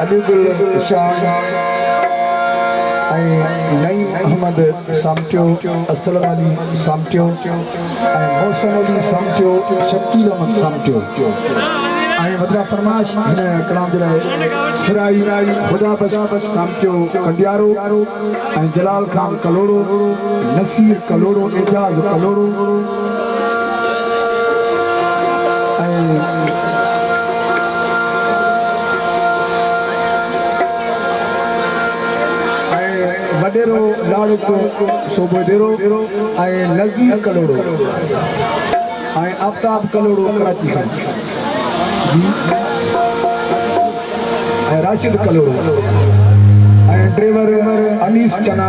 अलीगुल शाह नईम अहमद सामटियो, असलम अली सामटियो, मौसम अली सामटियो, शकील अहमद सामटियो। वदरा फरमाश हिन कलाम जे लाइ सिराई खुदा बस सामटियो कंडियारो, जलाल खान कलोड़ो, नसीर कलोड़ो, एजाज कलोड़ो, वडेरो लाड़को सोबेरो, नज़ीर कलोड़ो, आफ्ताब कलोड़ो कराची खां, राशिद कलोड़ो, ड्राइवर अनीस चना,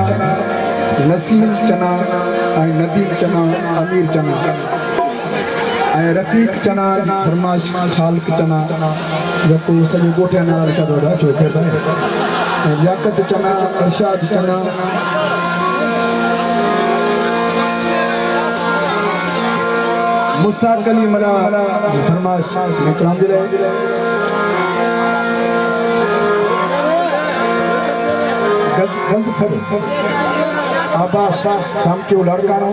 नसीर चना, नदीम चना, अमीर चना, रफ़ीक चना, फरमाश खालक चना, जेको सॼो ॻोठे नाला लिखा थो छो केरु लियाकत चना, अरशाद चना, मुस्ताक अली मला फरमाश कलाम जे लाइ आबास सामटियो लड़कानो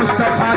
मुस्तफा